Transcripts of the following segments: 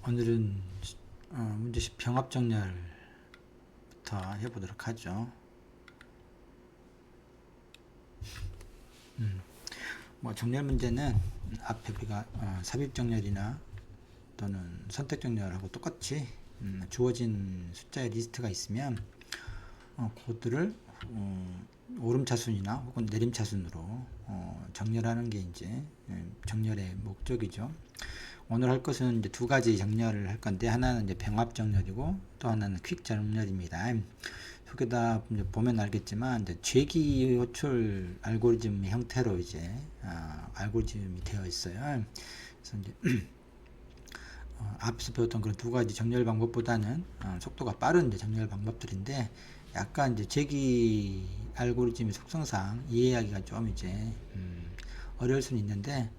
오늘은 문제식 병합정렬부터 해보도록 하죠. 뭐 정렬 문제는 앞에 우리가 삽입정렬이나 또는 선택정렬하고 똑같이 주어진 숫자의 리스트가 있으면 그것들을 오름차순이나 혹은 내림차순으로 정렬하는 게 이제 정렬의 목적이죠. 오늘 할 것은 이제 두 가지 정렬을 할 건데, 하나는 이제 병합 정렬이고 또 하나는 퀵 정렬입니다. 여기다 보면 알겠지만 이제 죄기 호출 알고리즘 형태로 이제 알고리즘이 되어 있어요. 그래서 이제 앞서 배웠던 그런 두 가지 정렬 방법보다는 속도가 빠른 이제 정렬 방법들인데, 약간 이제 재기 알고리즘의 속성상 이해하기가 좀 이제 어려울 수는 있는데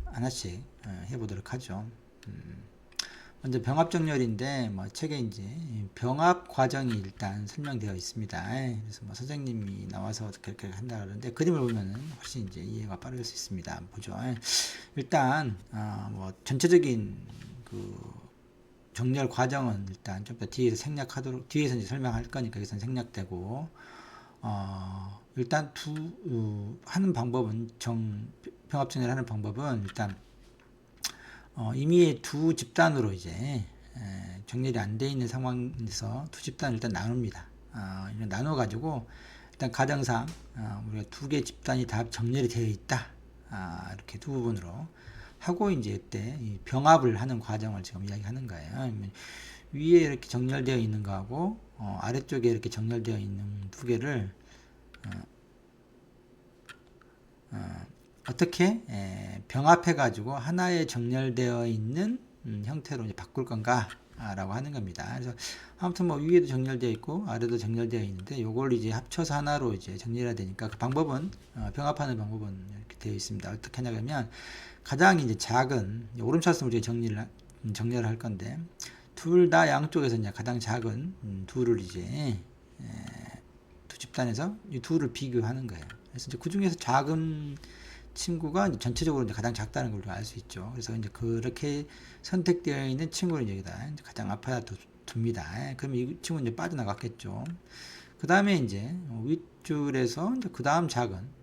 하나씩 해보도록 하죠. 먼저 병합 정렬인데, 뭐 책에 이제 병합 과정이 일단 설명되어 있습니다. 그래서 뭐 선생님이 나와서 그렇게 한다 그러는데, 그림을 보면은 훨씬 이제 이해가 빠를 수 있습니다. 보죠. 일단 뭐 전체적인 그 정렬 과정은 일단 좀 더 뒤에서 생략하도록, 뒤에서 이제 설명할 거니까 여기서는 생략되고, 일단 하는 방법은 병합 정렬하는 방법은 일단 이미 두 집단으로 이제 정렬이 안 돼 있는 상황에서 두 집단을 일단 나눕니다. 나눠 가지고 일단 가정상 우리가 두 개 집단이 다 정렬이 되어 있다, 이렇게 두 부분으로 하고 이제 이때 병합을 하는 과정을 지금 이야기하는 거예요. 위에 이렇게 정렬되어 있는 거하고 아래쪽에 이렇게 정렬되어 있는 두 개를 어떻게 병합해 가지고 하나의 정렬되어 있는 형태로 이제 바꿀 건가 라고 하는 겁니다. 그래서 아무튼 뭐 위에도 정렬되어 있고 아래도 정렬되어 있는데, 요걸 이제 합쳐서 하나로 이제 정렬해야 되니까 그 방법은 병합하는 방법은 이렇게 되어 있습니다. 어떻게 하냐면, 가장 이제 작은 오름차순 우리가 정렬을 할 건데, 둘 다 양쪽에서 이제 가장 작은 둘을 이제 두 집단에서 이 둘을 비교하는 거예요. 그래서 이제 그 중에서 작은 친구가 이제 전체적으로 이제 가장 작다는 걸 알 수 있죠. 그래서 이제 그렇게 선택되어 있는 친구를 여기다 이제 가장 앞에다 둡니다. 그러면 이 친구는 이제 빠져나갔겠죠. 그 다음에 이제 윗줄에서 이제 그 다음 작은,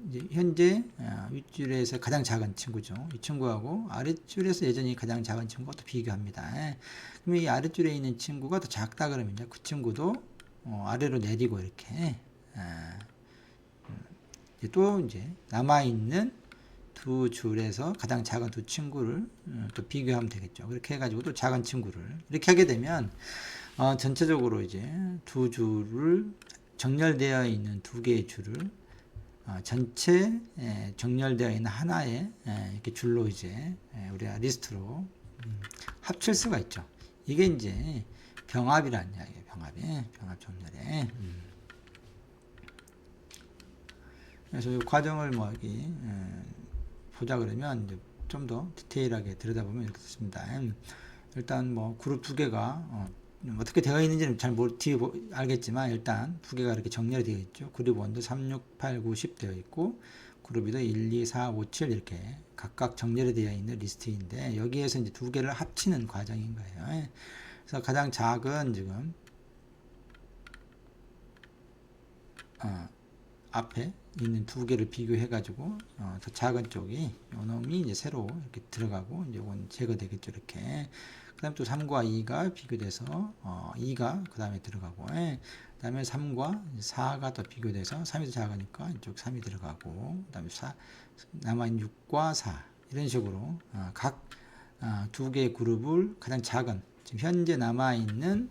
이제 현재 윗줄에서 가장 작은 친구죠. 이 친구하고 아랫줄에서 여전히 가장 작은 친구가 또 비교합니다. 그러면 이 아랫줄에 있는 친구가 더 작다 그러면 이제 그 친구도 아래로 내리고 이렇게 또 이제 남아있는 두 줄에서 가장 작은 두 친구를 또 비교하면 되겠죠. 그렇게 해가지고 또 작은 친구를 이렇게 하게 되면 전체적으로 이제 두 줄을 정렬되어 있는 두 개의 줄을 전체 정렬되어 있는 하나의 이렇게 줄로 이제 우리가 리스트로 합칠 수가 있죠. 이게 이제 병합이라는 이야기예요. 병합 정렬에. 그래서 이 과정을 뭐 여기 보자 그러면 이제 좀 더 디테일하게 들여다보면 이렇게 됐습니다. 일단 뭐 그룹 두 개가 어떻게 되어 있는지는 잘 뒤에 알겠지만, 일단 두 개가 이렇게 정렬이 되어 있죠. 그룹 1도 3, 6, 8, 9, 10 되어 있고, 그룹 2도 1, 2, 4, 5, 7 이렇게 각각 정렬이 되어 있는 리스트인데, 여기에서 이제 두 개를 합치는 과정인 거예요. 그래서 가장 작은 지금 앞에 있는 두 개를 비교해 가지고 더 작은 쪽이 요놈이 이제 새로 이렇게 들어가고, 이제 이건 제거되겠죠. 이렇게. 그 다음에 또 3과 2가 비교돼서 2가 그 다음에 들어가고, 그 다음에 3과 4가 또 비교돼서 3이 더 작으니까 이쪽 3이 들어가고, 그 다음에 남아있는 6과 4 이런 식으로 각 두 개의 그룹을 가장 작은, 지금 현재 남아있는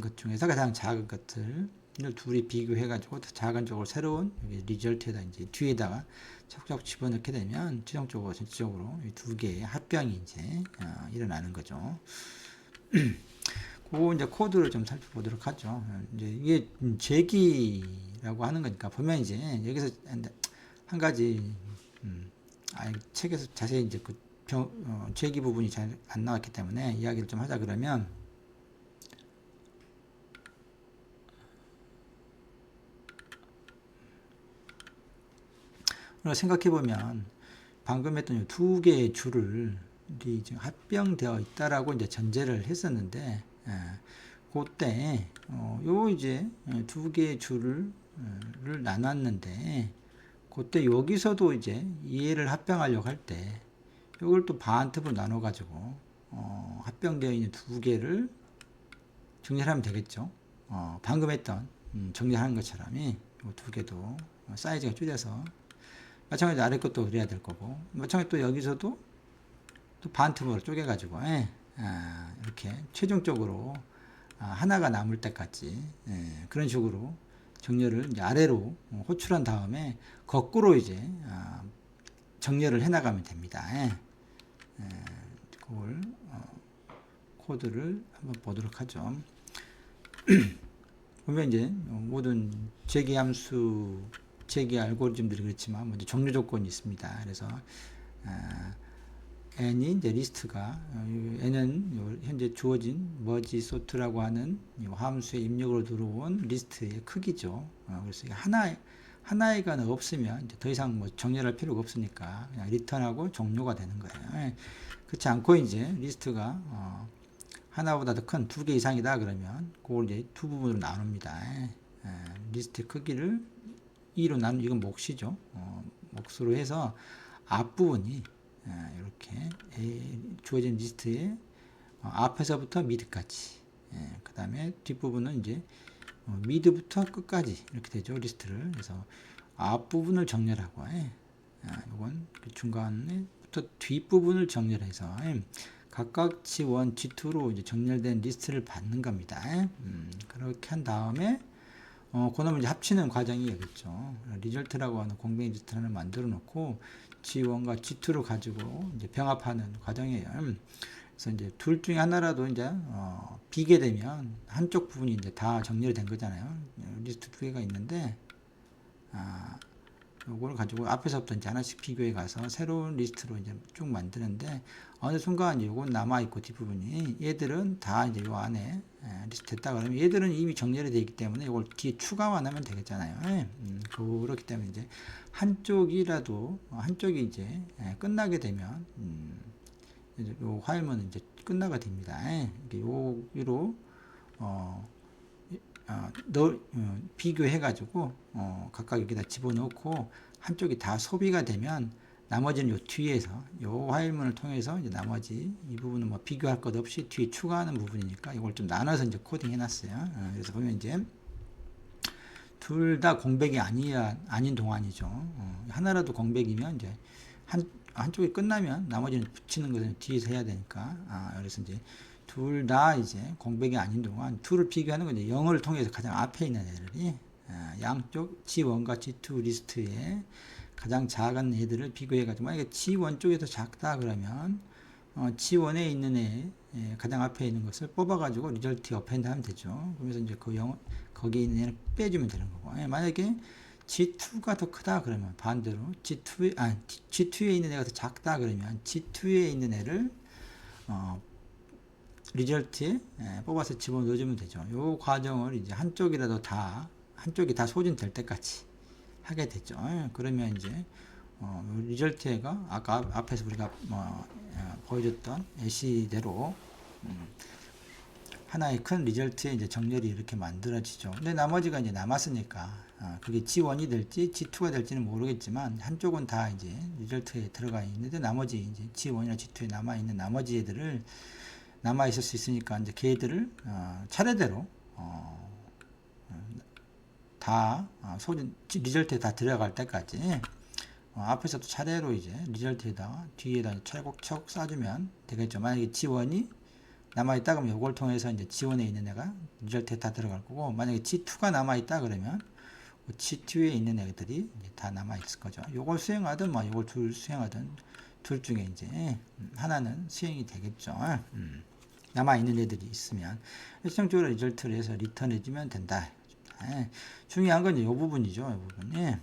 것 중에서 가장 작은 것들 둘이 비교해가지고 더 작은 쪽으로 새로운 리절트에다 이제 뒤에다가 차곡차곡 집어넣게 되면 최종적으로 전체적으로 이 두 개의 합병이 이제 일어나는 거죠. 그 이제 코드를 좀 살펴보도록 하죠. 이제 이게 재기라고 하는 거니까 보면 이제 여기서 한 가지 책에서 자세히 이제 그 재기 부분이 잘 안 나왔기 때문에 이야기를 좀 하자 그러면, 생각해보면 방금 했던 두 개의 줄을 이제 합병되어 있다라고 이제 전제를 했었는데, 그때 요 이제 두 개의 줄을 나눴는데, 그때 여기서도 이제 얘를 합병하려고 할 때 이걸 또 반틈으로 나눠 가지고 합병되어 있는 두 개를 정렬하면 되겠죠. 방금 했던 정렬하는 것처럼 이 두 개도 사이즈가 줄여서 마찬가지로 아래 것도 그래야 될 거고, 마찬가지로 또 여기서도 또 반틈으로 쪼개 가지고 이렇게 최종적으로 하나가 남을 때까지 그런 식으로 정렬을 이제 아래로 호출한 다음에 거꾸로 이제 정렬을 해 나가면 됩니다. 그걸 코드를 한번 보도록 하죠. 보면 이제 모든 재기 함수, 재기 알고리즘들이 그렇지만 먼저 종료 조건이 있습니다. 그래서 n이 이제 리스트가 n은 현재 주어진 머지 소트라고 하는 함수의 입력으로 들어온 리스트의 크기죠. 그래서 하나의가 없으면 이제 더 이상 뭐 정렬할 필요가 없으니까 그냥 리턴하고 종료가 되는 거예요. 그렇지 않고 이제 리스트가 하나보다 더 큰 두 개 이상이다 그러면 그걸 이제 두 부분으로 나눕니다. 리스트 크기를 2로 나누, 이건 몫이죠. 몫으로 해서 앞부분이 이렇게 주어진 리스트의 앞에서부터 미드까지, 그 다음에 뒷부분은 이제 미드부터 끝까지 이렇게 되죠. 리스트를. 그래서 앞부분을 정렬하고 이건 중간부터 뒷부분을 정렬해서 각각 G1, G2로 이제 정렬된 리스트를 받는 겁니다. 그렇게 한 다음에 그놈을 이제 합치는 과정이겠죠. 리절트라고 하는 공백 리스트를 하나 만들어 놓고 G1과 G2를 가지고 이제 병합하는 과정이에요. 그래서 이제 둘 중에 하나라도 이제 비게 되면 한쪽 부분이 이제 다 정렬이 된 거잖아요. 리스트 두 개가 있는데 요거를 가지고 앞에서부터 이제 하나씩 비교해 가서 새로운 리스트로 이제 쭉 만드는데, 어느 순간 요건 남아 있고 뒷부분이 얘들은 다 이제 요 안에 리스트 됐다 그러면 얘들은 이미 정렬이 되어 있기 때문에 이걸 뒤에 추가만 하면 되겠잖아요. 그렇기 때문에 이제 한쪽이 이제 끝나게 되면 요 화일문은 이제 끝나가 됩니다. 여기로 비교해가지고 각각 여기다 집어넣고 한쪽이 다 소비가 되면 나머지는 요 뒤에서 요 화일문을 통해서 이제 나머지 이 부분은 뭐 비교할 것 없이 뒤에 추가하는 부분이니까 이걸 좀 나눠서 이제 코딩 해놨어요. 그래서 보면 이제 둘 다 공백이 아닌 동안이죠. 하나라도 공백이면 이제 한쪽이 끝나면 나머지는 붙이는 것은 뒤에서 해야 되니까, 그래서 이제 둘 다 이제 공백이 아닌 동안 둘을 비교하는 건 이제 0을 통해서 가장 앞에 있는 애들이 양쪽 G1과 G2 리스트에 가장 작은 애들을 비교해가지고, 만약에 G1 쪽에서 작다 그러면 G1에 있는 애 가장 앞에 있는 것을 뽑아가지고 리절트 어펜드 하면 되죠. 그러면서 이제 거기에 있는 애를 빼주면 되는 거고, 만약에 G2가 더 크다 그러면 반대로 G2에 있는 애가 더 작다 그러면 G2에 있는 애를 리절트에 뽑아서 집어넣어주면 되죠. 요 과정을 이제 한쪽이 다 소진될 때까지 하게 되죠. 그러면 이제 리절트가 아까 앞에서 우리가 보여줬던 예시대로 하나의 큰 리절트에 이제 정렬이 이렇게 만들어지죠. 근데 나머지가 이제 남았으니까 그게 G1이 될지 G2가 될지는 모르겠지만 한쪽은 다 이제 리절트에 들어가 있는데 나머지 이제 G1이나 G2에 남아 있는 나머지 애들을 남아 있을 수 있으니까 이제 걔들을 차례대로 다 리절트에 다 들어갈 때까지 앞에서도 차례로 이제 리절트에다 뒤에다 차곡차곡 쏴주면 되겠죠. 만약에 G1이 남아있다 그러면 이걸 통해서 이제 G1에 있는 애가 리절트에 다 들어갈 거고, 만약에 G2가 남아있다 그러면 G2에 있는 애들이 이제 다 남아있을 거죠. 요걸 수행하든 요걸 수행하든 둘 중에 이제 하나는 수행이 되겠죠. 남아있는 애들이 있으면 최종적으로 리절트를 해서 리턴해주면 된다. 중요한 건 이 부분이죠. 이 부분이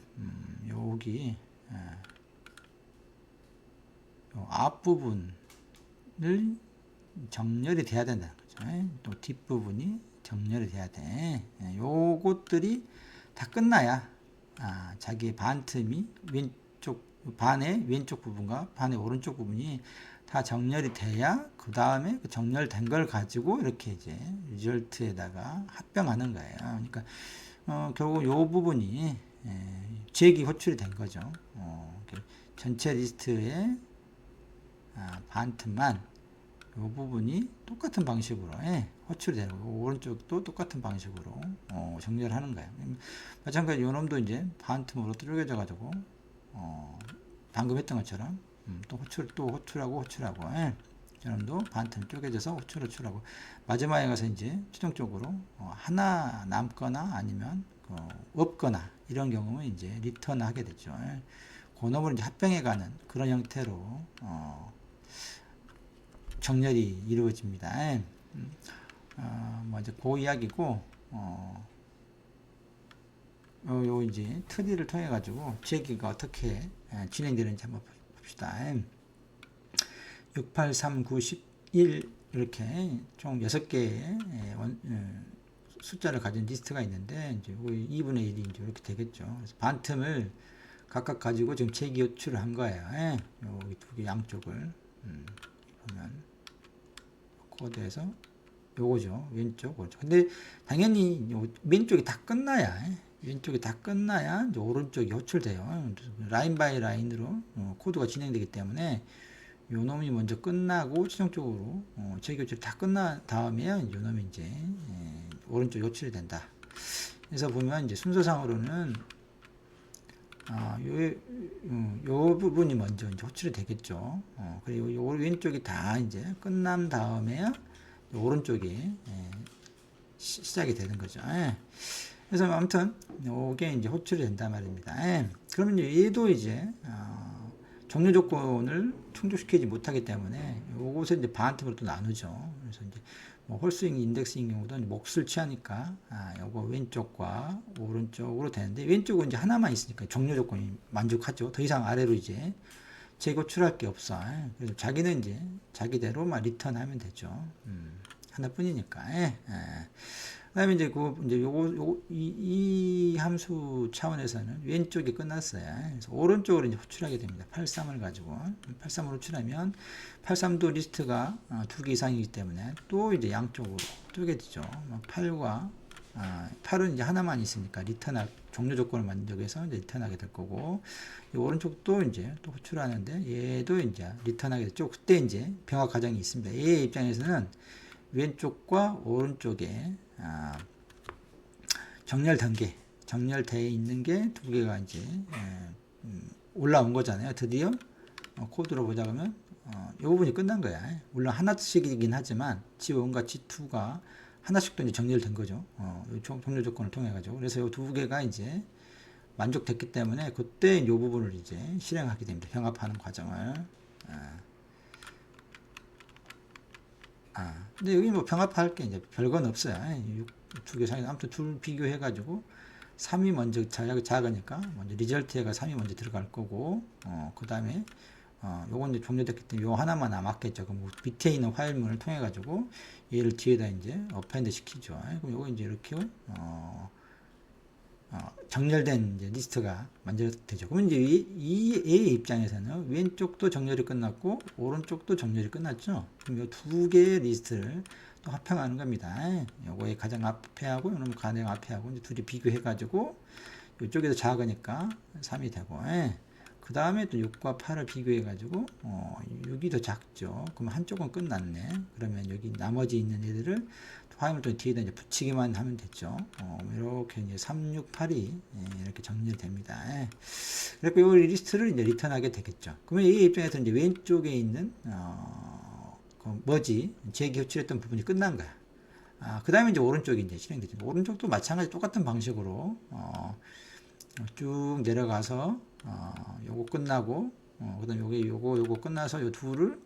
여기 요 앞부분을 정렬이 돼야 된다는 거죠. 또 뒷부분이 정렬이 돼야 돼. 요것들이 다 끝나야 자기의 반틈이 반의 왼쪽 부분과 반의 오른쪽 부분이 다 정렬이 돼야 그 다음에 그 정렬된 걸 가지고 이렇게 이제 리절트에다가 합병하는 거예요. 그러니까 결국 요 부분이 제기 호출이 된 거죠. 전체 리스트의 반틈만 요 부분이 똑같은 방식으로 호출이 되는 거고, 오른쪽도 똑같은 방식으로 정렬하는 거예요. 마찬가지로 요 놈도 이제 반틈으로 쪼개져 가지고 방금 했던 것처럼 또 호출하고 요 놈도 반틈 쪼개져서 호출하고 마지막에 가서 이제 최종적으로 하나 남거나 아니면 없거나 이런 경우는 이제 리턴 하게 되죠. 그 놈을 이제 합병해 가는 그런 형태로 정렬이 이루어집니다. 이제 그 이야기고, 요 이제 트리를 통해 가지고 제기가 어떻게 진행되는지 한번 봅시다. 6, 8, 3, 9, 11 이렇게 총 6개의 숫자를 가진 리스트가 있는데, 이제 2분의 1이 이제 이렇게 되겠죠. 그래서 반틈을 각각 가지고 지금 제기 호출을 한 거예요. 여기 두 개 양쪽을 보면 코드에서 요거죠. 왼쪽 오른쪽. 근데 당연히 왼쪽이 다 끝나야 이제 오른쪽이 호출돼요. 라인 바이 라인으로 코드가 진행되기 때문에 요 놈이 먼저 끝나고 최종적으로 제기 호출이 다 끝난 다음에 요 놈이 이제 오른쪽이 호출이 된다. 그래서 보면 이제 순서상으로는 요 부분이 먼저 이제 호출이 되겠죠. 그리고 요 왼쪽이 다 이제 끝난 다음에 오른쪽이 시작이 되는 거죠. 그래서 아무튼 요게 이제 호출이 된단 말입니다. 그러면 얘도 이제 종료 조건을 충족시키지 못하기 때문에 요것을 이제 반틈으로 또 나누죠. 그래서 이제 홀스윙 인덱스인 경우도 몫을 취하니까 요거 왼쪽과 오른쪽으로 되는데, 왼쪽은 이제 하나만 있으니까 종료 조건이 만족하죠. 더 이상 아래로 이제 재고출할 게 없어. 그래서 자기는 이제 자기대로만 리턴하면 되죠. 하나뿐이니까. 그다음에 이제 이 함수 차원에서는 왼쪽이 끝났어요. 그래서 오른쪽으로 이제 호출하게 됩니다. 83을 가지고 83을 호출하면 83도 리스트가 2개 이상이기 때문에 또 이제 양쪽으로 쪼개지죠. 8은 이제 하나만 있으니까 종료 조건을 만족해서 이제 리턴하게 될 거고, 이 오른쪽도 이제 또 호출하는데 얘도 이제 리턴하게 됐죠. 그때 이제 병합 과정이 있습니다. 얘의 입장에서는 왼쪽과 오른쪽에 정렬되어 있는 게 두 개가 이제 올라온 거잖아요. 드디어 코드로 보자 그러면 이 부분이 끝난 거야. 물론 하나씩이긴 하지만 G1과 G2가 하나씩도 이제 정렬된 거죠. 종료 조건을 통해 가지고. 그래서 이 두 개가 이제 만족됐기 때문에 그때 이 부분을 이제 실행하게 됩니다. 병합하는 과정을. 근데 여기 뭐 병합할 게 이제 별건 없어요. 두 개 사이에 아무튼 둘 비교해 가지고 3이 먼저 작으니까 먼저 리절트에가 3이 먼저 들어갈 거고, 그 다음에 요건 이제 종료됐기 때문에 요 하나만 남았겠죠. 그럼 밑에 있는 파일문을 통해 가지고 얘를 뒤에다 이제 어펜드 시키죠. 그럼 요거 이제 이렇게 정렬된 이제 리스트가 만들어지죠. 그러면 이제 이 A의 입장에서는 왼쪽도 정렬이 끝났고 오른쪽도 정렬이 끝났죠. 그럼 이 두 개의 리스트를 또 합평하는 겁니다. 요거의 가장 앞에 하고 요놈 가장 앞에 하고 이제 둘이 비교해 가지고 이쪽에도 작으니까 3이 되고, 그 다음에 또 6과 8을 비교해 가지고 6이 더 작죠. 그럼 한쪽은 끝났네. 그러면 여기 나머지 있는 애들을 화염을 또 뒤에다 이제 붙이기만 하면 됐죠. 이렇게 이제 3, 6, 8이 이렇게 정리됩니다. 그래서 이 리스트를 이제 리턴하게 되겠죠. 그러면 이 입장에서 이제 왼쪽에 있는 그 머지 제기 호출했던 부분이 끝난 거야. 그 다음에 이제 오른쪽이 이제 실행되죠. 오른쪽도 마찬가지 똑같은 방식으로 쭉 내려가서 요거 끝나고 그 다음에 요거 끝나서 요 둘을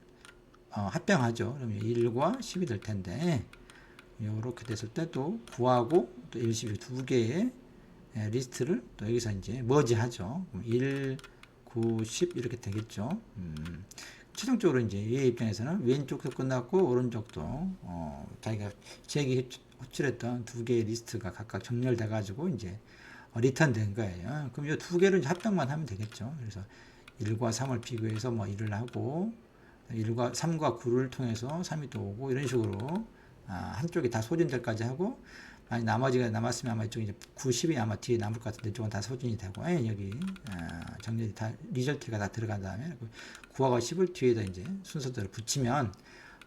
합병하죠. 그러면 1과 10이 될 텐데, 요렇게 됐을 때 또 9하고 또 1, 10이 두 개의 리스트를 또 여기서 이제 머지하죠. 1, 9, 10 이렇게 되겠죠. 최종적으로 이제 얘 입장에서는 왼쪽도 끝났고 오른쪽도 자기가 제기 호출했던 두 개의 리스트가 각각 정렬돼 가지고 이제 리턴 된 거예요. 그럼 이 두 개를 합병만 하면 되겠죠. 그래서 1과 3을 비교해서 뭐 1을 하고 1과 3과 9를 통해서 3이 또 오고 이런 식으로 한쪽이 다 소진될 때까지 하고 만약 나머지가 남았으면 아마 이쪽 이제 9, 10이 아마 뒤에 남을 것 같은데 이쪽은 다 소진이 되고 여기 정렬이 다 리절트가 다 들어간 다음에 9하고 10을 뒤에다 이제 순서대로 붙이면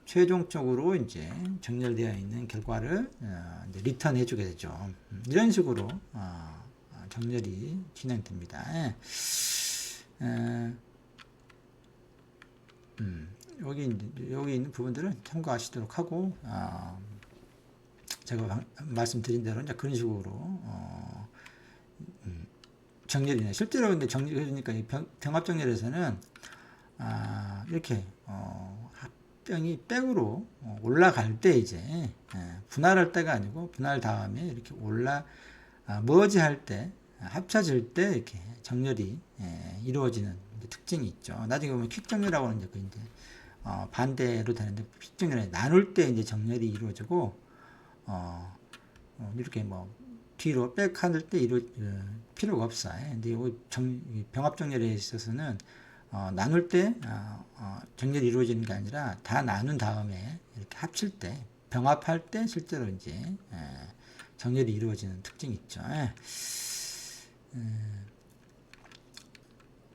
최종적으로 이제 정렬되어 있는 결과를 이제 리턴해 주게 되죠. 이런 식으로 정렬이 진행됩니다. 여기 있는 부분들은 참고하시도록 하고 제가 말씀드린 대로 이제 그런 식으로 정렬이네. 실제로 근데 그러니까 병합 정렬에서는 이렇게 합병이 백으로 올라갈 때 이제 분할할 때가 아니고 분할 다음에 이렇게 머지할 때 합쳐질 때 이렇게 정렬이 이루어지는 특징이 있죠. 나중에 보면 퀵 정렬이라고 하는 이제 반대로 되는데 퀵 정렬은 나눌 때 이제 정렬이 이루어지고 이렇게 뭐 뒤로 백할 때 필요가 없어요. 근데 병합 정렬에 있어서는 나눌 때 정렬이 이루어지는 게 아니라 다 나눈 다음에 이렇게 합칠 때 병합할 때 실제로 이제 정렬이 이루어지는 특징이 있죠.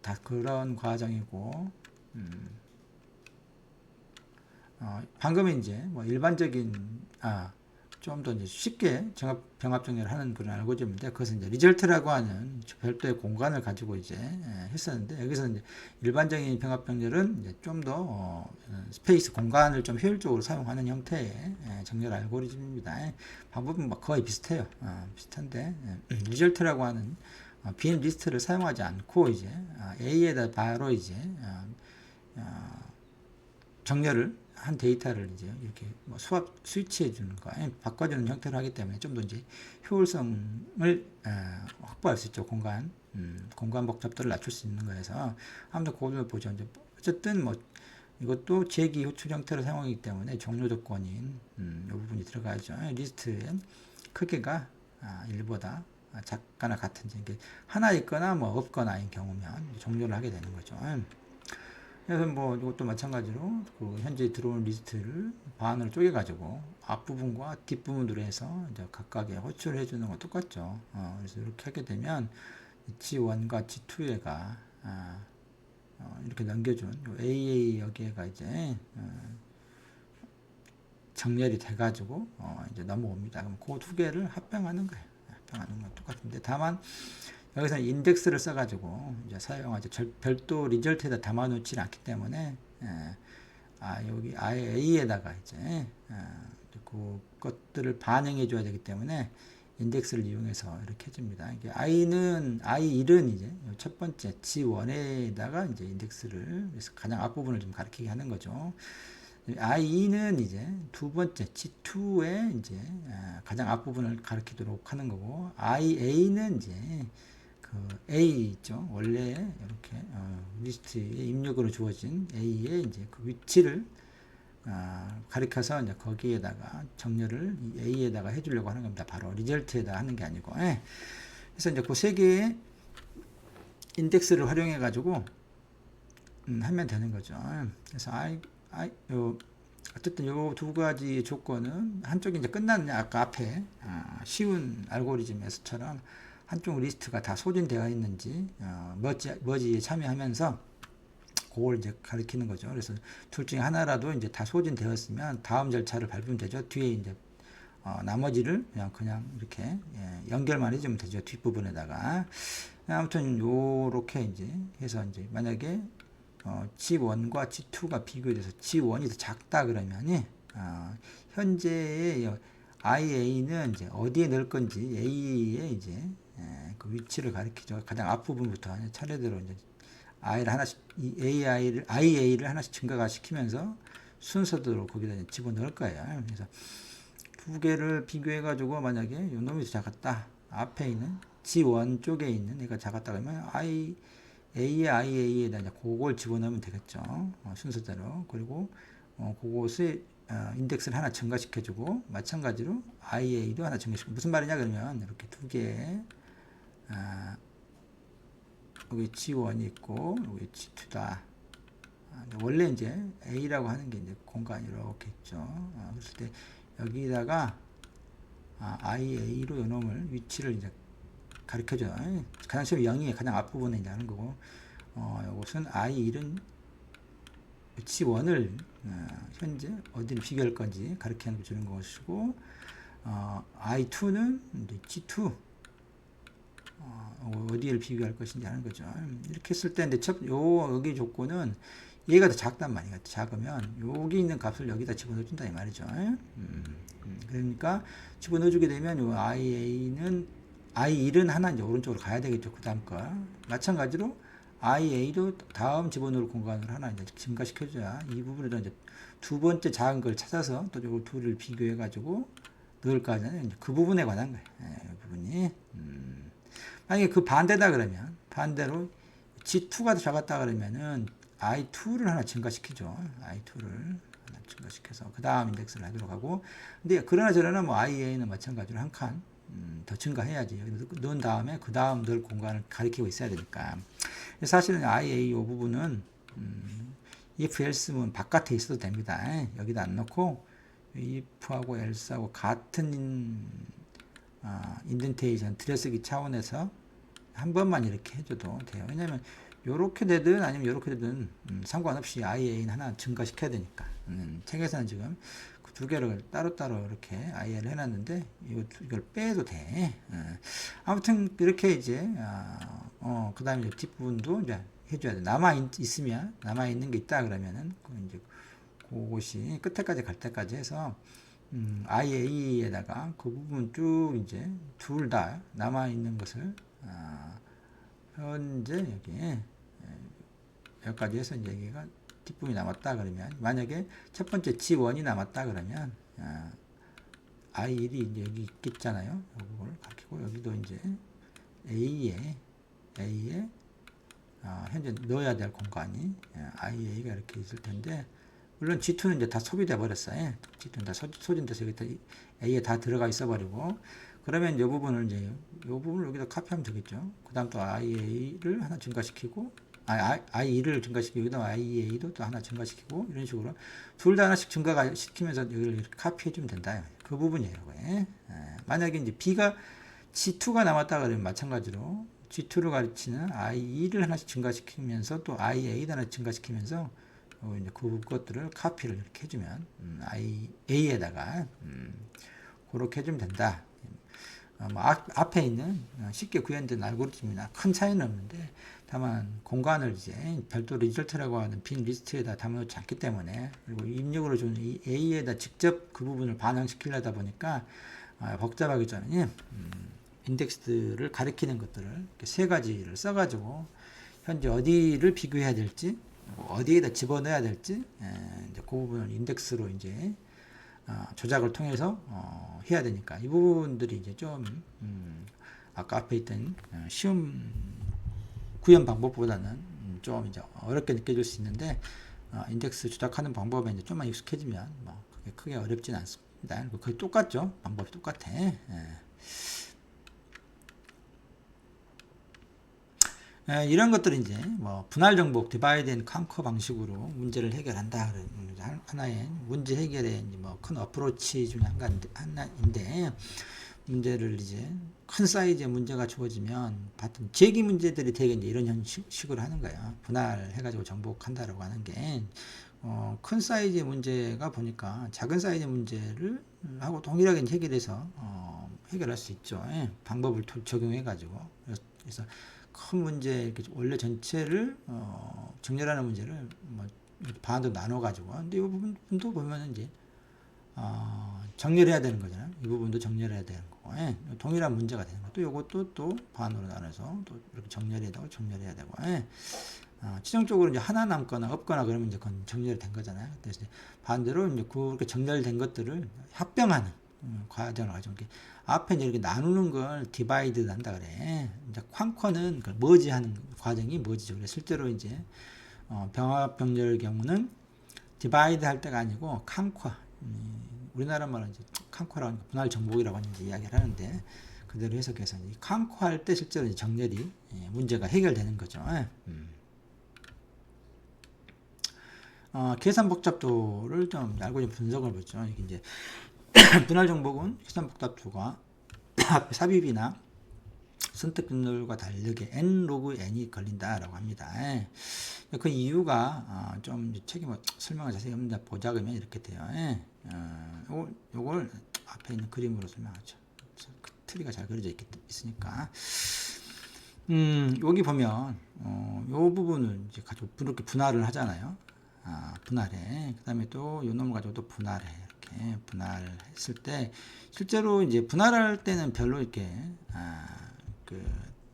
다 그런 과정이고 방금은 이제 뭐 일반적인 좀 더 이제 쉽게 병합 정렬을 하는 그런 알고리즘인데 그것은 이제 리절트라고 하는 별도의 공간을 가지고 이제 했었는데 여기서 이제 일반적인 병합 정렬은 이제 좀 더 스페이스 공간을 좀 효율적으로 사용하는 형태의 정렬 알고리즘입니다. 방법은 뭐 거의 비슷해요. 비슷한데 리절트라고 하는 빈 리스트를 사용하지 않고 이제 A에다 바로 이제 정렬을 한 데이터를 이제 이렇게 뭐 스위치해 주는 거, 바꿔주는 형태로 하기 때문에 좀 더 이제 효율성을 확보할 수 있죠. 공간 복잡도를 낮출 수 있는 거여서 아무튼 그걸 보죠. 이제 어쨌든 뭐 이것도 제기 호출 형태로 사용하기 때문에 종료 조건인 이 부분이 들어가죠. 리스트의 크기가 1보다 작거나 같은지 이게 하나 있거나 뭐 없거나인 경우면 종료를 하게 되는 거죠. 그래서 뭐 이것도 마찬가지로 그 현재 들어온 리스트를 반으로 쪼개가지고 앞부분과 뒷부분으로 해서 이제 각각의 호출을 해주는 거 똑같죠. 그래서 이렇게 하게 되면 G1과 G2에가 이렇게 넘겨준 AA 여기에가 이제 정렬이 돼가지고 이제 넘어옵니다. 그럼 그 두 개를 합병하는 거예요. 합병하는 건 똑같은데 다만 여기서 인덱스를 써가지고 이제 사용하죠. 별도 리절트에다 담아놓지 않기 때문에 여기 A에다가 이제 그것들을 반영해줘야 되기 때문에 인덱스를 이용해서 이렇게 해줍니다. 이게 I1은 이제 첫 번째 G1에다가 이제 인덱스를 그래서 가장 앞부분을 좀 가리키게 하는 거죠. I2는 이제 두 번째 G2에 이제 가장 앞부분을 가리키도록 하는 거고 IA는 이제 A 있죠. 원래 이렇게 리스트에 입력으로 주어진 A의 이제 그 위치를 가리켜서 이제 거기에다가 정렬을 A에다가 해주려고 하는 겁니다. 바로 리절트에다 하는 게 아니고. 그래서 이제 그 세 개의 인덱스를 활용해 가지고 하면 되는 거죠. 그래서 어쨌든 요 두 가지 조건은 한쪽이 이제 끝났냐 아까 앞에 쉬운 알고리즘에서처럼 한쪽 리스트가 다 소진되어 있는지 머지에 참여하면서 그걸 이제 가리키는 거죠. 그래서 둘 중에 하나라도 이제 다 소진되었으면 다음 절차를 밟으면 되죠. 뒤에 이제 나머지를 그냥 이렇게 연결만 해주면 되죠. 뒷부분에다가 아무튼 요렇게 이제 해서 이제 만약에 G1과 G2가 비교돼서 G1이 더 작다 그러면이 현재의 IA는 이제 어디에 넣을 건지 A의 이제 그 위치를 가리키죠. 가장 앞부분부터 차례대로 이제 IA를 하나씩 증가시키면서 순서대로 거기다 집어넣을 거예요. 그래서 두 개를 비교해 가지고 만약에 요 놈이 더 작았다. 앞에 있는 G1 쪽에 있는 얘가 작았다 그러면 IA에다 이제 그걸 집어넣으면 되겠죠. 순서대로. 그리고 그것의 인덱스를 하나 증가시켜주고 마찬가지로 IA도 하나 증가시키고 무슨 말이냐 그러면 이렇게 두 개의 여기 G1이 있고 여기 G2다. 원래 이제 A라고 하는 게 이제 공간이 이렇게 있죠. 그랬을 때 여기다가 IA로 요놈을 위치를 이제 가르쳐줘요. 가장 처음 0이 가장 앞부분에 이제 하는 거고, 이것은 I1은 G1을 현재 어디를 비교할 건지 가르쳐 주는 것이고, I2는 이제 G2 어디를 비교할 것인지 하는 거죠. 이렇게 했을 때 이제 여기 조건은 얘가 더 작단 말이야. 작으면 여기 있는 값을 여기다 집어넣어 준다 이 말이죠. 그러니까 집어넣어 주게 되면 요 I1은 하나 이제 오른쪽으로 가야 되겠죠. 그 다음 거. 마찬가지로 IA도 다음 집어넣을 공간을 하나 이제 증가시켜줘야 이 부분에도 이제 두 번째 작은 걸 찾아서 또 요거 둘을 비교해 가지고 넣을 거 아니에요. 그 부분에 관한 거예요. 이 부분이. 만약에 그 반대다 그러면, 반대로 G2가 더 작았다 그러면은 I2를 하나 증가시키죠. I2를 하나 증가시켜서 그 다음 인덱스를 하도록 하고, 근데 그러나 저러나 뭐 IA는 마찬가지로 한 칸 더 증가해야지. 여기 넣은 다음에 그 다음 넣을 공간을 가리키고 있어야 되니까. 사실은 IA 이 부분은 if else면 바깥에 있어도 됩니다. 여기다 안 넣고 if하고 else하고 같은 인덴테이션 들여쓰기 차원에서 한 번만 이렇게 해줘도 돼요. 왜냐면 요렇게 되든 아니면 요렇게 되든 상관없이 IA는 하나 증가시켜야 되니까. 책에서는 지금 그 두 개를 따로따로 이렇게 IA를 해놨는데 이걸 빼도 돼. 아무튼 이렇게 이제 그 다음에 뒷부분도 이제 해줘야 돼. 남아있는 게 있다 그러면은 이제 그것이 끝에까지 갈 때까지 해서 IA에다가 그 부분 쭉 이제 둘 다 남아있는 것을 현재 여기까지 해서 이제 여기가 뒷부분이 남았다 그러면, 만약에 첫 번째 G1이 남았다 그러면 I1이 이제 여기 있겠잖아요. 이걸 가리키고 여기도 이제 A에 현재 넣어야 될 공간이 IA가 이렇게 있을 텐데, 물론 G2는 이제 다 소비돼 버렸어요. G2는 다 소진돼서 여기 A에 다 들어가 있어 버리고, 그러면 이 부분을 이제 이 부분을 여기다 카피하면 되겠죠. 그 다음 또 IA를 하나 증가시키고, I2를 증가시키고, 여기다 IA도 또 하나 증가시키고, 이런 식으로 둘 다 하나씩 증가시키면서 여기를 이렇게 카피해주면 된다. 그 부분이에요. 만약에 이제 B가 G2가 남았다 그러면 마찬가지로 G2를 가르치는 I2를 하나씩 증가시키면서 또 IA도 하나 증가시키면서 이제 그것들을 카피를 이렇게 해주면 A에다가 그렇게 해주면 된다. 뭐 앞에 있는 쉽게 구현된 알고리즘이나 큰 차이는 없는데, 다만 공간을 이제 별도 리절트라고 하는 빈 리스트에다 담아놓지 않기 때문에, 그리고 입력으로 준 이 A에다 직접 그 부분을 반영시키려다 보니까 복잡하기 전에 인덱스를 가리키는 것들을 세 가지를 써가지고 현재 어디를 비교해야 될지, 어디에다 집어넣어야 될지, 이제 그 부분을 인덱스로 이제 조작을 통해서 해야 되니까, 이 부분들이 이제 좀 아까 앞에 있던 쉬운 구현 방법보다는 좀 이제 어렵게 느껴질 수 있는데, 인덱스 조작하는 방법에 이제 좀만 익숙해지면 뭐 그게 크게 어렵진 않습니다. 거의 똑같죠. 방법이 똑같아. 이런 것들이 이제 뭐 분할 정복 디바이드 앤 컨커 방식으로 문제를 해결한다. 하나의 문제 해결의 뭐 큰 어프로치 중에 하나인데, 문제를 이제 큰 사이즈의 문제가 주어지면 봤던 제기 문제들이 되게 이제 이런 형식으로 하는 거예요. 분할해가지고 정복한다라고 하는 게, 큰 사이즈의 문제가 보니까 작은 사이즈의 문제를 하고 동일하게 해결해서 해결할 수 있죠. 방법을 적용해가지고. 그래서 큰 문제, 원래 전체를 정렬하는 문제를 뭐 반으로 나눠가지고, 근데 이 부분도 보면은 이제 정렬해야 되는 거잖아요. 이 부분도 정렬해야 되는 거고, 동일한 문제가 되는 거. 또 이것도 또 반으로 나눠서 또 이렇게 정렬해야 되고, 최종적으로 이제 하나 남거나 없거나 그러면 이제 그건 정렬이 된 거잖아요. 그래서 반대로 이제 그렇게 정렬된 것들을 합병하는 과정을 가지고, 앞에 이렇게 나누는 걸 디바이드 한다 그래. 이제 쾅커는 그 머지하는 과정이 머지죠. 그래서 실제로 이제 병합 병렬의 경우는 디바이드 할 때가 아니고 칸커, 우리나라 말로 이제 칸커라고 하니까 분할 정복이라고 이제 이야기를 하는데, 그대로 해석해서 이 칸커 할 때 실제로 이제 정렬이 문제가 해결되는 거죠. 계산 복잡도를 좀 알고 좀 분석을 보죠. 이게 이제 분할 정복은 계산 복잡도가 앞에 삽입이나 선택 분열과 다르게 n 로그 n이 걸린다라고 합니다. 그 이유가 좀 책이 뭐 설명을 자세히 없는데 보자 그러면 이렇게 돼요. 요걸 앞에 있는 그림으로 설명하죠. 그 트리가 잘 그려져 있으니까. 여기 보면 요 부분을 이제 가지고 이렇게 분할을 하잖아요. 분할해. 그다음에 또 요 놈을 가지고 또 분할해. 이렇게 분할했을 때 실제로 이제 분할할 때는 별로 이렇게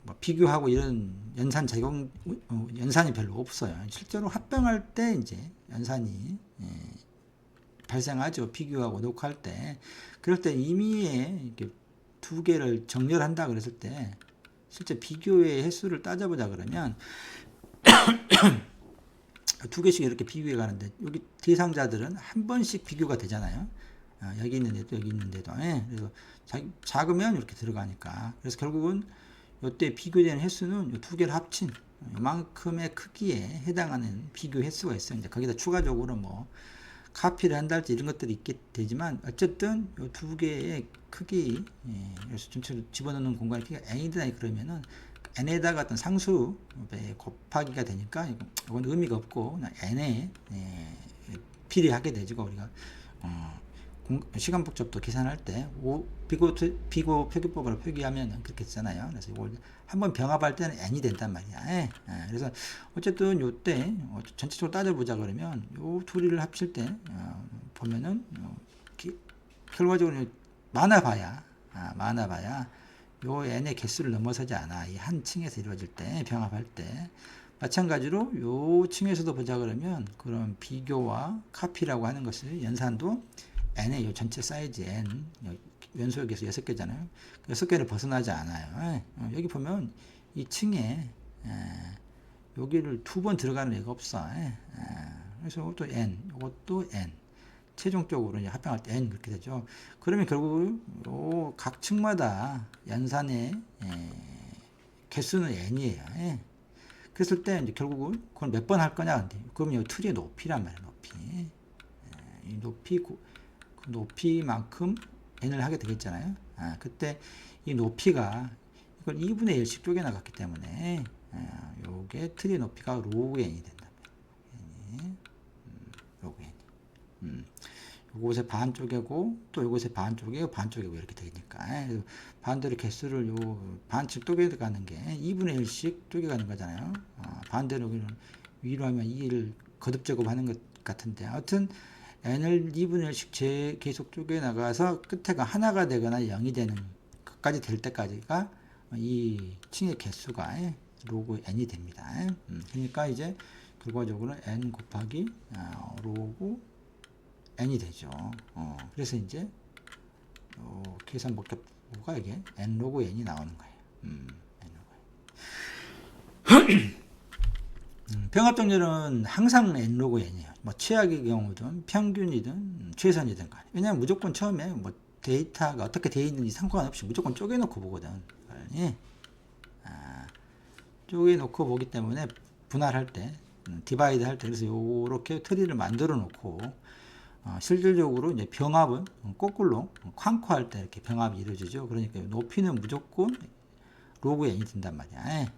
뭐 비교하고 이런 연산이 별로 없어요. 실제로 합병할 때 이제 연산이 발생하죠. 비교하고 녹화할 때. 그럴 때 임의에 이렇게 두 개를 정렬한다 그랬을 때 실제 비교의 횟수를 따져보자 그러면 두 개씩 이렇게 비교해 가는데 여기 대상자들은 한 번씩 비교가 되잖아요. 여기 있는데도 여기 있는데도 그래서 작으면 이렇게 들어가니까 그래서 결국은 이때 비교되는 횟수는 이 두 개를 합친 이만큼의 크기에 해당하는 비교 횟수가 있어요. 이제 거기다 추가적으로 뭐 카피를 한달지 이런 것들이 있게 되지만 어쨌든 이 두 개의 크기 그래서 전체로 집어넣는 공간의 크기가 n이다 그러면은 n에다가 어떤 상수 곱하기가 되니까 이건 의미가 없고 n에 비례하게 되죠. 우리가 시간 복잡도 계산할 때 비교 표기법으로 표기하면 그렇게 되잖아요. 그래서 이걸 한번 병합할 때는 n이 된단 말이야. 그래서 어쨌든 요때 전체적으로 따져보자 그러면 요 둘이를 합칠 때 보면은 결과적으로 많아봐야 요 n의 개수를 넘어서지 않아. 이 한 층에서 이루어질 때 병합할 때 마찬가지로 요 층에서도 보자 그러면 그런 비교와 카피라고 하는 것을 연산도 n의 요 전체 사이즈 n 연소의 개수 6개잖아요. 6개를 벗어나지 않아요. 여기 보면 이 층에 여기를 두 번 들어가는 애가 없어. 그래서 이것도 n, 이것도 n. 최종적으로 이제 합병할 때 n 그렇게 되죠. 그러면 결국 각 층마다 연산의 개수는 n이에요. 그랬을 때 이제 결국은 그걸 몇 번 할 거냐 근데 그러면 이 틀의 높이란 말이에요. 높이. 이 높이만큼 n을 하게 되겠잖아요. 그때 이 높이가 이걸 2분의 1씩 쪼개 나갔기 때문에 요게 틀의 높이가 로그 n이 된다. 로그 n. 요것의 반 쪼개고 또 요것의 반 쪼개고 반 쪼개고 이렇게 되니까 반대로 개수를 요 반씩 쪼개가는 게 2분의 1씩 쪼개가는 거잖아요. 반대로 위로 하면 2를 거듭 제곱하는 것 같은데 아무튼 n을 2분의 1씩 계속 쪼개 나가서 끝에가 하나가 되거나 0이 되는 것까지 될 때까지가 이 층의 개수가 로그 n이 됩니다. 그러니까 이제 결과적으로 n 곱하기 로그 n이 되죠. 그래서 이제 계산 복잡도가 이게 n 로그 n이 나오는 거예요. n 로그 n. 병합정렬은 항상 n 로그 n이에요. 뭐 최악의 경우든 평균이든 최선이든 간에. 왜냐면 무조건 처음에 뭐 데이터가 어떻게 되어 있는지 상관없이 무조건 쪼개놓고 보거든. 쪼개놓고 보기 때문에 분할할 때, 디바이드 할 때, 그래서 요렇게 트리를 만들어 놓고, 실질적으로 이제 병합은 거꾸로 쾅코할 때 이렇게 병합이 이루어지죠. 그러니까 높이는 무조건 로그 n이 된단 말이야.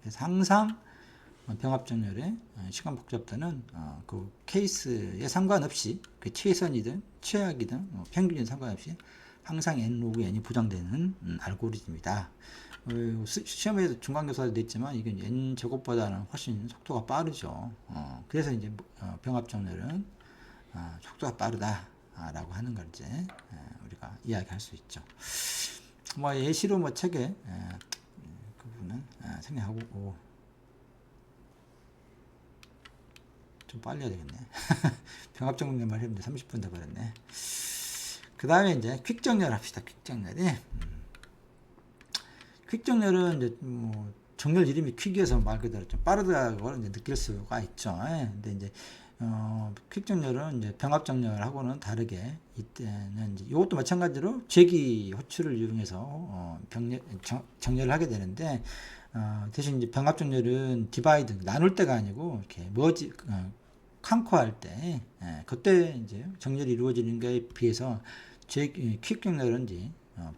그래서 항상 병합정렬의 시간 복잡도는 그 케이스에 상관없이 그 최선이든 최악이든 평균이든 상관없이 항상 n 로그 n이 보장되는 알고리즘이다. 시험에도 중간교사도 냈지만 이건 n 제곱보다는 훨씬 속도가 빠르죠. 그래서 이제 병합정렬은 속도가 빠르다라고 하는 걸 이제 우리가 이야기할 수 있죠. 뭐 예시로 뭐 책에 그 부분은 생략하고 좀 빨리 해야 되겠네. 병합정렬만 했는데 30분 더 걸렸네. 그 다음에 이제 퀵정렬 합시다. 퀵정렬이 퀵정렬은 이제 뭐 정렬 이름이 퀵이어서 말 그대로 좀 빠르다고 이제 느낄 수가 있죠. 근데 이제 퀵정렬은 이제 병합정렬하고는 다르게 이때는 이제 이것도 마찬가지로 제기 호출을 이용해서 정렬을 하게 되는데 대신 이제 병합정렬은 디바이드 나눌 때가 아니고 이렇게 머지 칸코할 때, 그때 이제 정렬이 이루어지는 것에 비해서 퀵 정렬은 이제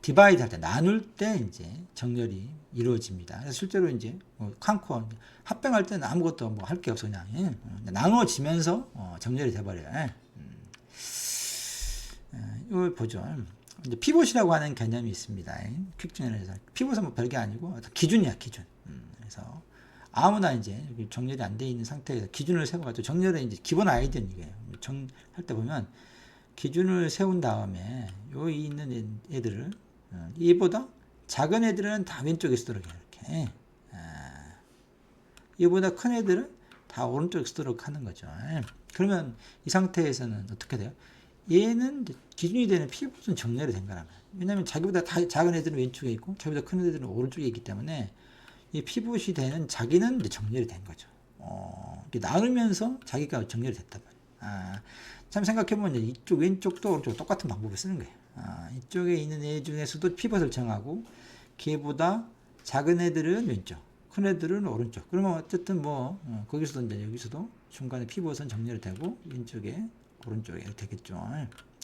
디바이드 할 때, 나눌 때 이제 정렬이 이루어집니다. 그래서 실제로 이제 칸코 합병할 때는 아무것도 뭐 할 게 없어 그냥 나누어지면서 정렬이 돼버려요. 이걸 보죠. 이제 피봇이라고 하는 개념이 있습니다. 퀵 정렬에서 피봇은 뭐 별게 아니고 기준이야, 기준. 그래서 아무나 이제 정렬이 안 돼 있는 상태에서 기준을 세워가지고 정렬의 이제 기본 아이디어는 이게요. 할 때 보면 기준을 세운 다음에 여기 있는 애들을 얘보다 작은 애들은 다 왼쪽에 쓰도록 해요. 이렇게 얘보다 큰 애들은 다 오른쪽에 쓰도록 하는 거죠. 그러면 이 상태에서는 어떻게 돼요? 얘는 기준이 되는 피봇은 정렬이 된 거라면, 왜냐하면 자기보다 작은 애들은 왼쪽에 있고 자기보다 큰 애들은 오른쪽에 있기 때문에 이 피봇이 되는 자기는 이제 정렬이 된 거죠. 이렇게 나누면서 자기가 정렬이 됐단 말이에요. 참 생각해보면 이쪽 왼쪽도 오른쪽도 똑같은 방법을 쓰는 거예요. 이쪽에 있는 애 중에서도 피벗을 정하고 걔보다 작은 애들은 왼쪽, 큰 애들은 오른쪽. 그러면 어쨌든 뭐 거기서도 이제 여기서도 중간에 피벗은 정렬이 되고 왼쪽에 오른쪽에 되겠죠.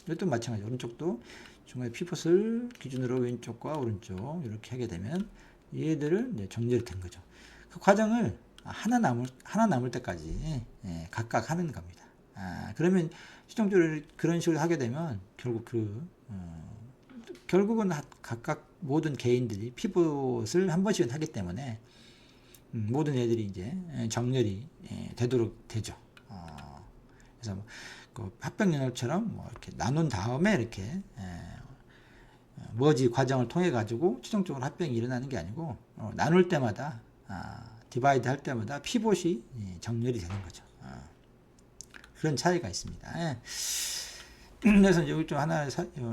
이것도 마찬가지. 오른쪽도 중간에 피벗을 기준으로 왼쪽과 오른쪽 이렇게 하게 되면 얘들은 이제 정렬이 된 거죠. 그 과정을 하나 남을 때까지 각각 하는 겁니다. 그러면 최종적으로 그런 식으로 하게 되면 결국은 각각 모든 개인들이 피봇을 한 번씩은 하기 때문에 모든 애들이 이제 정렬이 되도록 되죠. 그래서 그 합병연합처럼 뭐 이렇게 나눈 다음에 이렇게 머지 과정을 통해 가지고 최종적으로 합병이 일어나는 게 아니고 나눌 때마다 디바이드 할 때마다 피봇이 정렬이 되는 거죠. 그런 차이가 있습니다. 그래서 여기 좀 하나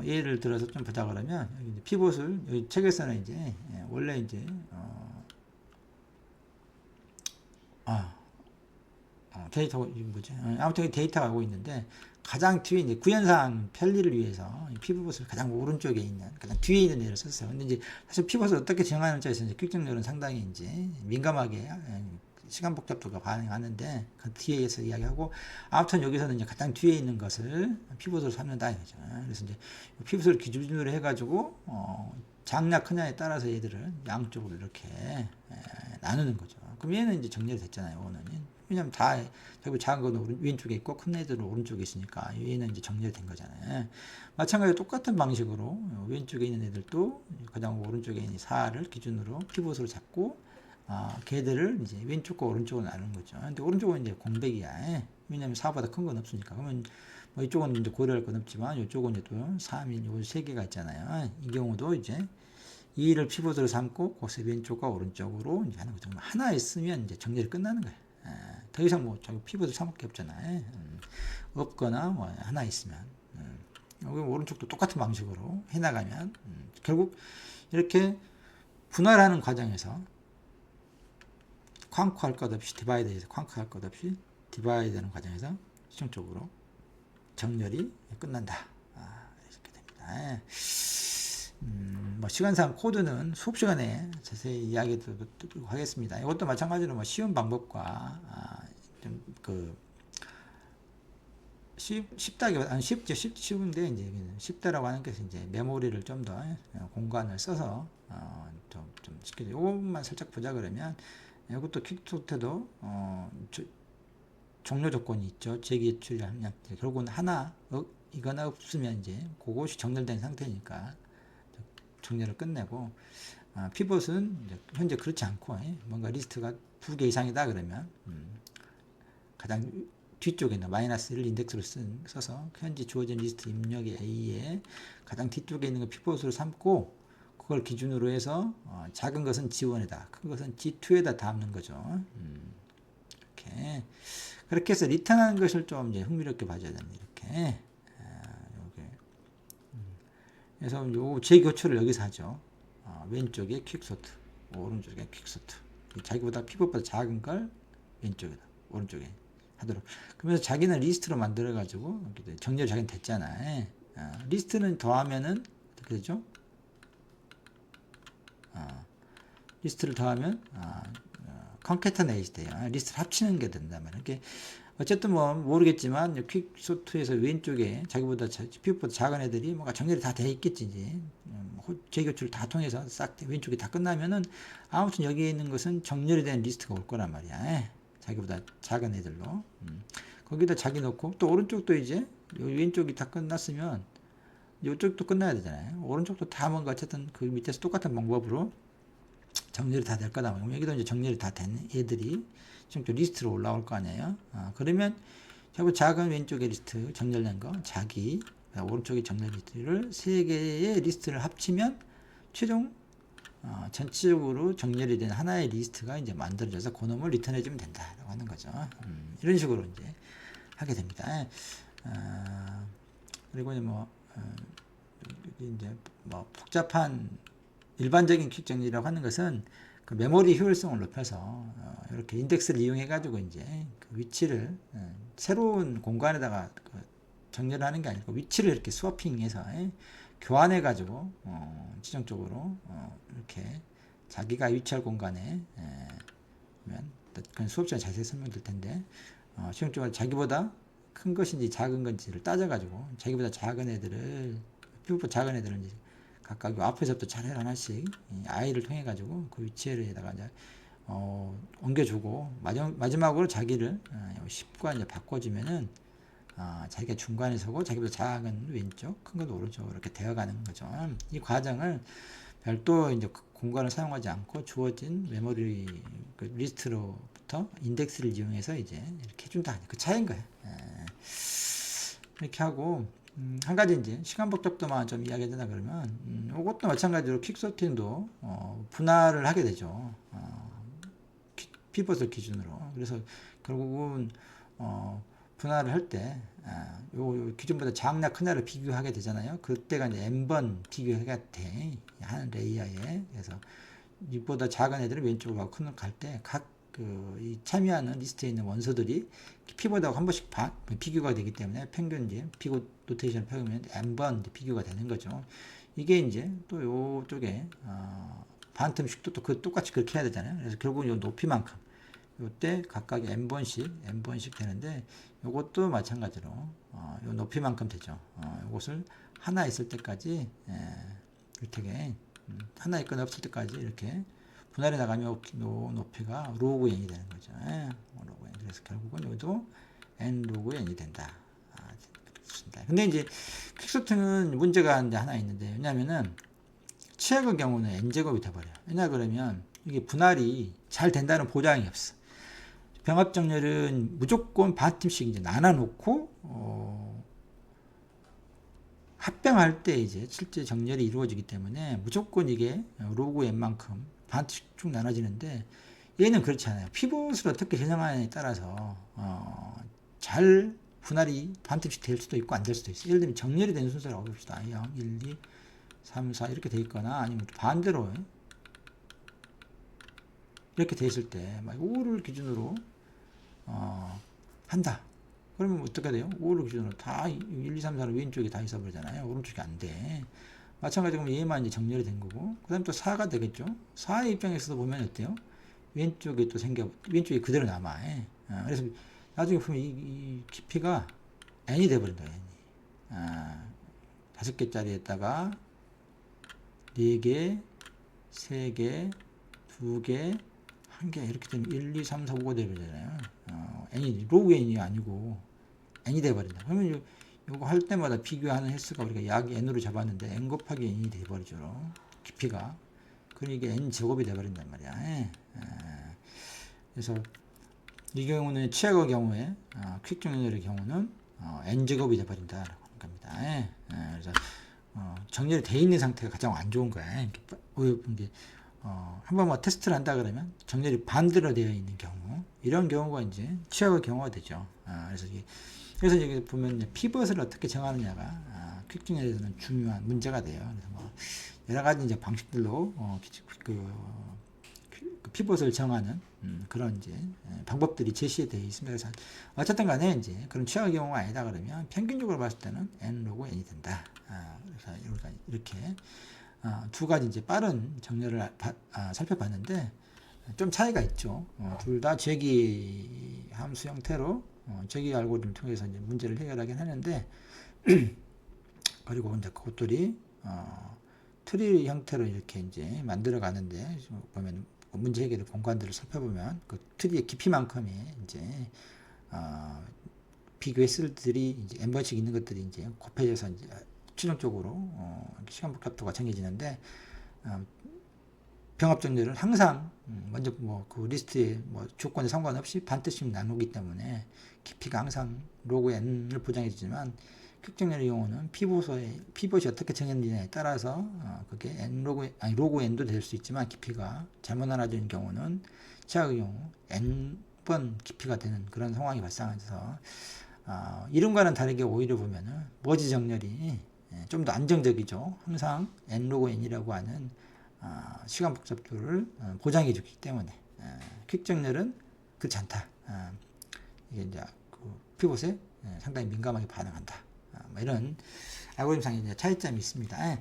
예를 들어서 좀 보자 그러면 여기 피봇을 여기 책에서는 이제 원래 이제 데이터 뭐지? 아무튼 데이터가 오고 있는데 가장 뒤에 이제 구현상 편리를 위해서 피봇을 가장 오른쪽에 있는 가장 뒤에 있는 애를 썼어요. 근데 이제 사실 피봇을 어떻게 정하는지에 있어서 퀵 정렬은 상당히 이제 민감하게 시간 복잡도가 반응하는데 그 뒤에서 이야기하고 아무튼 여기서는 이제 가장 뒤에 있는 것을 피봇으로 삼는다 이거죠. 그래서 이제 피봇을 기준으로 해가지고 작냐 크냐에 따라서 얘들을 양쪽으로 이렇게 나누는 거죠. 그럼 얘는 이제 정렬이 됐잖아요. 오는. 왜냐면 다 저기 작은 건 왼쪽에 있고 큰 애들은 오른쪽에 있으니까 얘는 이제 정렬된 거잖아요. 마찬가지로 똑같은 방식으로 왼쪽에 있는 애들도 가장 오른쪽에 있는 4를 기준으로 피봇으로 잡고 걔들을 이제 왼쪽과 오른쪽으로 나누는 거죠. 근데 오른쪽은 이제 공백이야. 왜냐면 4보다 큰 건 없으니까. 그러면 뭐 이쪽은 이제 고려할 건 없지만 이쪽은 이제 또 3, 1, 요 3개가 있잖아요. 이 경우도 이제 2를 피봇으로 삼고 거기서 왼쪽과 오른쪽으로 이제 하는 거죠. 하나 있으면 이제 정렬이 끝나는 거예요. 더 이상 뭐 저기 피봇을 삼을 게 없잖아요. 없거나 뭐 하나 있으면 여기 오른쪽도 똑같은 방식으로 해나가면 결국 이렇게 분할하는 과정에서 쾅크할 것 없이 디바이드해서 쾅크할 것 없이 디바이드하는 과정에서 최종적으로 정렬이 끝난다. 이렇게 됩니다. 뭐 시간상 코드는 수업 시간에 자세히 이야기 드리도록 하겠습니다. 이것도 마찬가지로 뭐 쉬운 방법과 쉽다기보다 쉬운데 이제 쉽다라고 하는 것은 이제 메모리를 좀 더 공간을 써서 좀 쉽게 이것만 살짝 보자 그러면 이것도 퀵소트도 종료 조건이 있죠. 재기출이 하냐 결국은 하나 이거나 없으면 이제 그것이 정렬된 상태니까 정렬을 끝내고 피봇은 현재 그렇지 않고 뭔가 리스트가 2개 이상이다 그러면 가장 뒤쪽에 있는 마이너스 1 인덱스를 써서 현재 주어진 리스트 입력의 A에 가장 뒤쪽에 있는 거 피봇으로 삼고 그걸 기준으로 해서 작은 것은 G1에다 큰 것은 G2에다 담는 거죠. 이렇게 그렇게 해서 리턴하는 것을 좀 이제 흥미롭게 봐줘야 됩니다. 이렇게 그래서 요 재교초를 여기서 하죠. 왼쪽에 퀵소트, 오른쪽에 퀵소트. 자기보다 피봇보다 작은 걸 왼쪽에다, 오른쪽에 하도록. 그러면서 자기는 리스트로 만들어가지고 정렬 자기는 됐잖아. 리스트는 더하면은 어떻게 되죠? 리스트를 더하면 컨캐터네이트 돼요. 리스트를 합치는 게 된단 말이에요. 이렇게 어쨌든 뭐 모르겠지만 퀵소트에서 왼쪽에 자기보다 피부보다 작은 애들이 뭔가 정렬이 다 돼 있겠지 이제 재교출 다 통해서 싹 왼쪽이 다 끝나면은 아무튼 여기에 있는 것은 정렬이 된 리스트가 올 거란 말이야. 자기보다 작은 애들로 거기다 자기 넣고 또 오른쪽도 이제 왼쪽이 다 끝났으면 이쪽도 끝나야 되잖아요. 오른쪽도 다 뭔가 어쨌든 그 밑에서 똑같은 방법으로 정렬이 다 될 거다. 여기도 이제 정렬이 다 된 애들이 지금 또 리스트로 올라올 거 아니에요. 그러면 결국 작은 왼쪽의 리스트 정렬된 거 자기 오른쪽의 정렬 리스트를 세 개의 리스트를 합치면 최종 전체적으로 정렬이 된 하나의 리스트가 이제 만들어져서 그놈을 리턴해 주면 된다라고 하는 거죠. 이런 식으로 이제 하게 됩니다. 그리고 이제 뭐 복잡한 일반적인 퀵 정리라고 하는 것은 그 메모리 효율성을 높여서 이렇게 인덱스를 이용해 가지고 이제 그 위치를 새로운 공간에다가 정렬을 하는 게 아니고 위치를 이렇게 스워핑해서 교환해 가지고 지정적으로 이렇게 자기가 위치할 공간에 그건 수업 시간에 자세히 설명될 텐데 지정적으로 자기보다 큰 것인지 작은 건지를 따져 가지고 자기보다 작은 애들을 피부보다 작은 애들을 이제 각각 앞에서부터 차례 하나씩 아이를 통해 가지고 그 위치에다가 이제 옮겨주고 마지막으로 자기를 10과 이제 바꿔주면은 자기가 중간에 서고 자기보다 작은 왼쪽, 큰 건 오른쪽으로 이렇게 되어가는 거죠. 이 과정을 별도 이제 공간을 사용하지 않고 주어진 메모리 그 리스트로부터 인덱스를 이용해서 이제 이렇게 해준다. 그 차이인 거예요. 이렇게 하고 한 가지 이제 시간 복잡도만 좀 이야기하자 그러면 이것도 마찬가지로 퀵소팅도 분할을 하게 되죠. 피벗을 기준으로. 그래서 결국은 분할을 할 때 요 기준보다 작나 크나를 비교하게 되잖아요. 그때가 이제 n번 비교가 돼. 한 레이어에. 그래서 이보다 작은 애들은 왼쪽으로 가고 큰 갈 때 각 이 참여하는 리스트에 있는 원소들이 피보다 한 번씩 비교가 되기 때문에 평균 이제 비교 노테이션을 펴면 n번 비교가 되는 거죠. 이게 이제 또 요쪽에 반틈식도 또 똑같이 그렇게 해야 되잖아요. 그래서 결국은 요 높이만큼 요때 각각 n번씩 되는데 요것도 마찬가지로 요 높이만큼 되죠. 요것을 하나 있을 때까지 이렇게 하나 있거나 없을 때까지 이렇게 분할해 나가면 높이가 로그 n이 되는 거죠. 로그 n. 그래서 결국은 여기도 n 로그 n이 된다. 그렇습니다. 근데 이제 퀵소팅은 문제가 이제 하나 있는데 왜냐면은 최악의 경우는 n제곱이 돼버려요. 왜냐 그러면 이게 분할이 잘 된다는 보장이 없어. 병합 정렬은 무조건 반팀씩 이제 나눠놓고 합병할 때 이제 실제 정렬이 이루어지기 때문에 무조건 이게 로그 n만큼 반씩 쭉 나눠지는데 얘는 그렇지 않아요. 피벗을 어떻게 전형하느냐에 따라서 잘 분할이 반틈씩 될 수도 있고 안 될 수도 있어요. 예를 들면 정렬이 된 순서라고 봅시다. 0, 1, 2, 3, 4 이렇게 돼 있거나 아니면 반대로 이렇게 돼 있을 때 5를 기준으로 한다. 그러면 어떻게 돼요? 5를 기준으로 다 1, 2, 3, 4는 왼쪽에 다 있어버리잖아요. 오른쪽이 안 돼. 마찬가지로 얘만 이제 정렬이 된 거고 그 다음 또 4가 되겠죠. 4의 입장에서도 보면 어때요? 왼쪽에 또 왼쪽이 그대로 남아. 그래서 나중에 보면 이 깊이가 n이 돼버린다. n이. 5개짜리에다가 4개, 3개, 2개, 1개 이렇게 되면 1, 2, 3, 4, 5가 돼버리잖아요. n이 로그 n이 아니고 n이 돼버린다. 그러면 요거 할 때마다 비교하는 횟수가 우리가 약 n으로 잡았는데 n 곱하기 n이 돼버리죠. 깊이가. 그럼 이게 n 제곱이 돼버린단 말이야. 그래서 이 경우는 최악의 경우에 퀵 정렬의 경우는 n 제곱이 돼버린다라고 하는 겁니다. 그래서 정렬이 돼 있는 상태가 가장 안 좋은 거야. 이게 한번 뭐 테스트를 한다 그러면 정렬이 반대로 되어 있는 경우 이런 경우가 이제 최악의 경우가 되죠. 그래서 여기 보면 피벗을 어떻게 정하느냐가 퀵 정렬에서는 중요한 문제가 돼요. 그래서 뭐 여러 가지 이제 방식들로 그 피벗을 정하는 그런 이제 방법들이 제시되어 있습니다. 그래서 어쨌든 간에 이제 그런 최악의 경우가 아니다 그러면 평균적으로 봤을 때는 n 로그 n이 된다. 그래서 이렇게 두 가지 이제 빠른 정렬을 살펴봤는데 좀 차이가 있죠. 둘 다 제기 함수 형태로 저기 알고리즘 통해서 이제 문제를 해결하긴 하는데 그리고 이제 그것들이 트리 형태로 이렇게 이제 만들어 가는데 보면 문제 해결의 공간들을 살펴보면 그 트리의 깊이만큼이 이제 비교했을 들이 이제 n번씩 있는 것들이 이제 곱해져서 이제 최종적으로 시간 복잡도가 정해지는데 병합 정렬은 항상 먼저 뭐 그 리스트의 뭐 조건에 상관없이 반드시 나누기 때문에 깊이가 항상 로그 n을 보장해 주지만 퀵 정렬의 경우는 피봇이 어떻게 정해지느냐에 따라서 그게 로그 n도 될 수 있지만 깊이가 잘못 나눠진 경우는 최악의 경우 n번 깊이가 되는 그런 상황이 발생해서 이름과는 다르게 오히려 보면은 머지 정렬이 좀 더 안정적이죠. 항상 n 로그 n이라고 하는 시간 복잡도를 보장해 주기 때문에 퀵 정렬은 그렇지 않다. 이게 이제 그 피봇에 상당히 민감하게 반응한다. 뭐 이런 알고리즘상의 이제 차이점이 있습니다.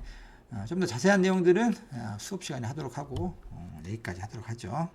좀 더 자세한 내용들은 수업 시간에 하도록 하고 여기까지 하도록 하죠.